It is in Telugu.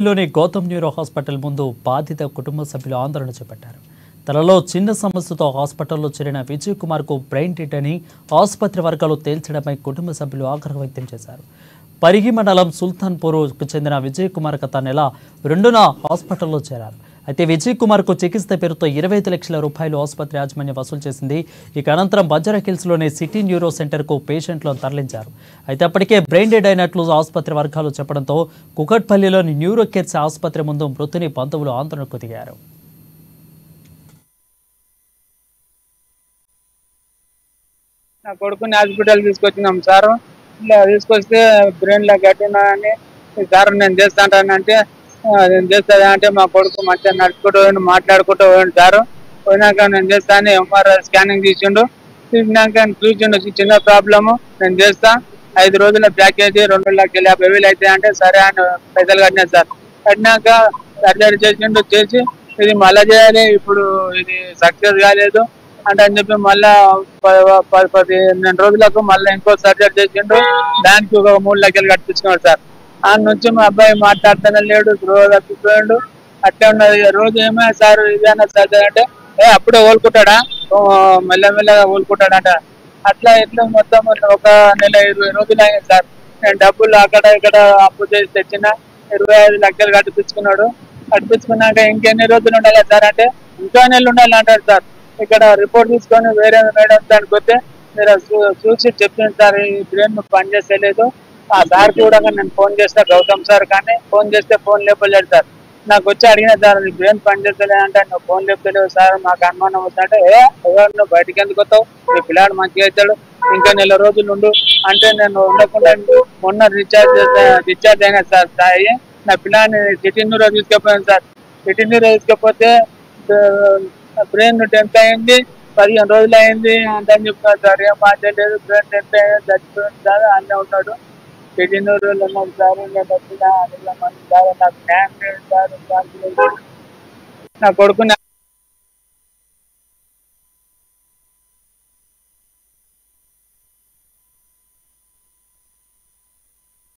లోని గౌతమ్ న్యూరో హాస్పిటల్ ముందు బాధిత కుటుంబ సభ్యులు ఆందోళన చేపట్టారు. తలలో చిన్న సమస్యతో హాస్పిటల్లో చేరిన విజయ్ కుమార్ కు బ్రెయిన్ డెడ్ అని ఆసుపత్రి వర్గాలు తేల్చడంపై కుటుంబ సభ్యులు ఆగ్రహం వ్యక్తం చేశారు. పరిగి మండలం సుల్తాన్పూర్కు చెందిన విజయ్ కుమార్ గత నెల 2న హాస్పిటల్లో చేరారు. అయితే విజయ్ కుమార్ కు చికిత్స పేరుతో 25 లక్షల రూపాయలు ఆసుపత్రి యాజమాన్యం వసూలు చేసింది. ఇక అనంతరం బంజారాహిల్స్లోని సిటీ న్యూరో సెంటర్కు పేషెంట్లను తరలించారు. అయితే అప్పటికే బ్రెయిన్ డెడ్ అయినట్లు ఆసుపత్రి వర్గాలు చెప్పడంతో కుకట్పల్లిలోని న్యూరో కేర్స్ ఆసుపత్రి ముందు మృతుని బంధువులు ఆందోళనకు దిగారు. నా కొడుకుని హాస్పిటల్ తీసుకొచ్చినాం సార్. ఇలా తీసుకొస్తే బ్రెయిన్ లో గట్టినా అని సార్ నేను చేస్తానంటే నేను చేస్తా అంటే మా కొడుకు మంచిగా నడుచుకుంటూ మాట్లాడుకుంటూ పోయింది సార్. పోయినాక నేను చేస్తాను ఎంఆర్ఐ స్కానింగ్ తీసిండు. తీసినాక చూసిండు చిన్న ప్రాబ్లము నేను చేస్తా 5 రోజుల ప్యాకేజీ 2,50,000 అయితే అంటే సరే అని పైసలు కట్టినా సార్. కట్టినాక సర్జరీ చేసిండు. చేసి ఇది మళ్ళా చేయాలి, ఇప్పుడు ఇది సక్సెస్ కాలేదు అంటే అని చెప్పి మళ్ళా 12 రోజులకు మళ్ళీ ఇంకో సర్జరీ చేసిండు. దానికి ఒక 3 లక్షలు కట్టించుకున్నాడు సార్. ఆ నుంచి మా అబ్బాయి మాట్లాడుతూనే లేడు, రోజు తప్పిపోయాడు. అట్లా ఉన్నది. రోజు ఏమైనా సార్ ఇదేనా సర్జరీ అంటే అప్పుడే కోలుకుంటాడా, మెల్లమెల్లగా కోలుకుంటాడంట. అట్లా ఇట్లా మొత్తం ఒక నెల 20 రోజులు అయింది సార్. నేను డబ్బులు అక్కడ ఇక్కడ అప్పు చేసి తెచ్చిన 25 లక్షలు కట్టిపించుకున్నాడు. కట్టిపించుకున్నాక ఇంకెన్ని రోజులు ఉండాలి సార్ అంటే ఇంకో నెలలు ఉండాలి అంటారు సార్. ఇక్కడ రిపోర్ట్ తీసుకొని వేరే మేడం దానికి వస్తే మీరు చూసి చెప్పింది సార్ ఈ బ్రెయిన్ పనిచేస్తలేదు. ఆ సార్ కూడా నేను ఫోన్ చేస్తా గౌతమ్ సార్, కానీ ఫోన్ చేస్తే ఫోన్ లేపలేదు సార్. నాకు వచ్చి అడిగిన సార్ బ్రెయిన్ పనిచేస్తలేదు అంటే నువ్వు ఫోన్ లేపలేవు సార్, మాకు అనుమానం వస్తుందంటే ఎవరు నువ్వు బయటకు ఎందుకు వస్తావు, మీ పిల్లాడు మంచిగా అవుతాడు, ఇంకా నెల రోజులు ఉండు అంటే నేను ఉండకుండా మొన్న డిశ్చార్జ్ అయినా సార్ సాయి. నా పిల్లాడిని సిటీ న్యూరో తీసుకుపోయాను సార్. సిటీ న్యూరో తీసుకపోతే బ్రెయిన్ డెత్ అయింది, 15 రోజులు అయింది అని చెప్తున్నారు సార్. ఏం మాట్లాడలేదు, బ్రెయిన్ డెత్ అయింది, చచ్చిపోయింది సార్ అన్నీ ఉన్నాడు. సిటీ న్యూరోలో ఉన్నాడు సార్. ఇంకా నాకు న్యాయం లేదు సార్. నా కొడుకుని